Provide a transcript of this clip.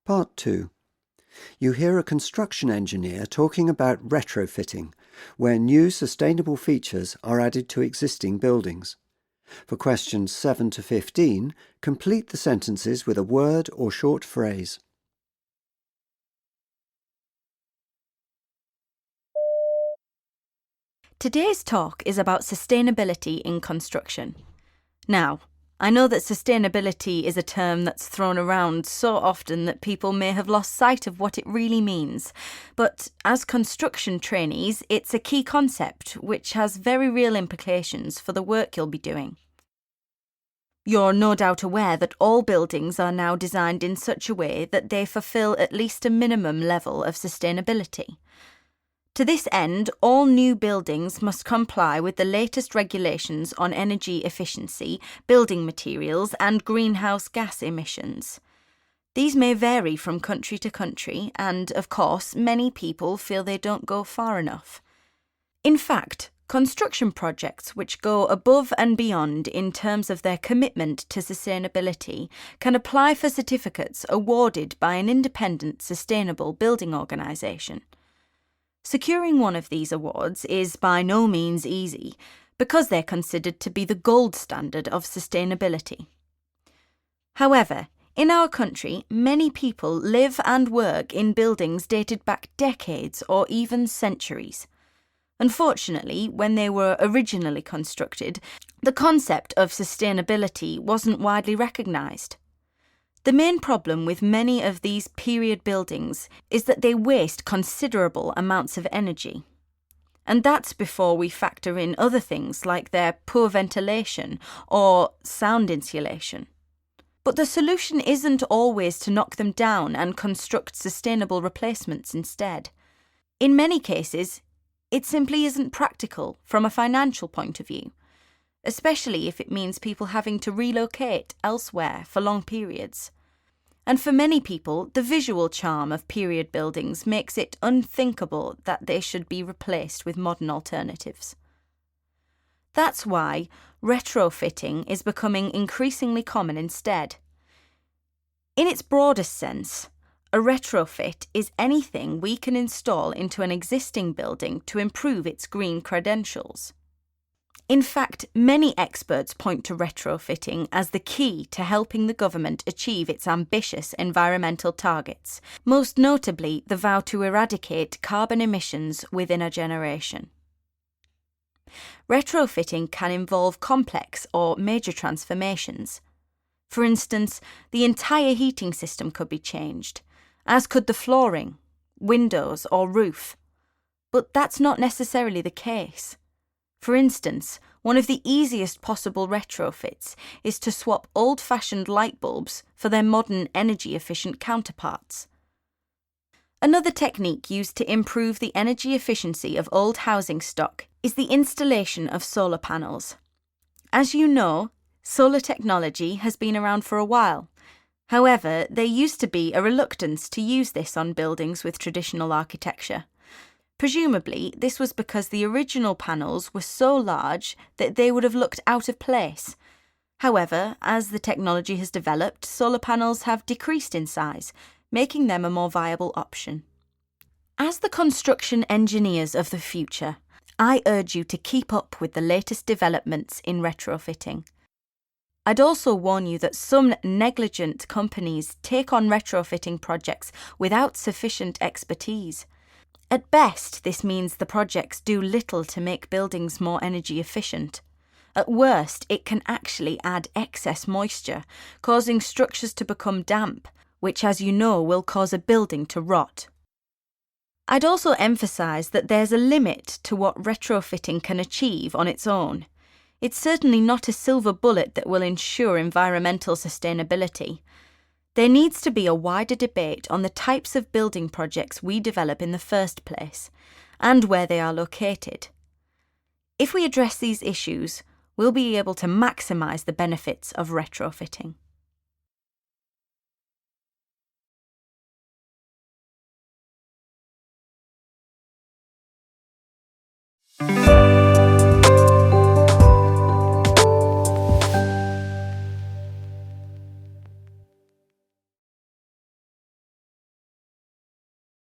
Part 2. You hear a construction engineer talking about retrofitting, where new sustainable features are added to existing buildings. For questions 7 to 15, complete the sentences with a word or short phrase. Today's talk is about sustainability in construction. Now, I know that sustainability is a term that's thrown around so often that people may have lost sight of what it really means, but as construction trainees, it's a key concept which has very real implications for the work you'll be doing. You're no doubt aware that all buildings are now designed in such a way that they fulfil at least a minimum level of sustainability. To this end, all new buildings must comply with the latest regulations on energy efficiency, building materials, and greenhouse gas emissions. These may vary from country to country, and, of course, many people feel they don't go far enough. In fact, construction projects which go above and beyond in terms of their commitment to sustainability can apply for certificates awarded by an independent sustainable building organisation. Securing one of these awards is by no means easy, because they're considered to be the gold standard of sustainability. However, in our country, many people live and work in buildings dated back decades or even centuries. Unfortunately, when they were originally constructed, the concept of sustainability wasn't widely recognised. The main problem with many of these period buildings is that they waste considerable amounts of energy. And that's before we factor in other things like their poor ventilation or sound insulation. But the solution isn't always to knock them down and construct sustainable replacements instead. In many cases, it simply isn't practical from a financial point of view, especially if it means people having to relocate elsewhere for long periods. And for many people, the visual charm of period buildings makes it unthinkable that they should be replaced with modern alternatives. That's why retrofitting is becoming increasingly common instead. In its broadest sense, a retrofit is anything we can install into an existing building to improve its green credentials. In fact, many experts point to retrofitting as the key to helping the government achieve its ambitious environmental targets, most notably the vow to eradicate carbon emissions within a generation. Retrofitting can involve complex or major transformations. For instance, the entire heating system could be changed, as could the flooring, windows, or roof. But that's not necessarily the case. For instance, one of the easiest possible retrofits is to swap old-fashioned light bulbs for their modern energy-efficient counterparts. Another technique used to improve the energy efficiency of old housing stock is the installation of solar panels. As you know, solar technology has been around for a while. However, there used to be a reluctance to use this on buildings with traditional architecture. Presumably, this was because the original panels were so large that they would have looked out of place. However, as the technology has developed, solar panels have decreased in size, making them a more viable option. As the construction engineers of the future, I urge you to keep up with the latest developments in retrofitting. I'd also warn you that some negligent companies take on retrofitting projects without sufficient expertise. At best, this means the projects do little to make buildings more energy efficient. At worst, it can actually add excess moisture, causing structures to become damp, which, as you know, will cause a building to rot. I'd also emphasise that there's a limit to what retrofitting can achieve on its own. It's certainly not a silver bullet that will ensure environmental sustainability. There needs to be a wider debate on the types of building projects we develop in the first place, and where they are located. If we address these issues, we'll be able to maximise the benefits of retrofitting.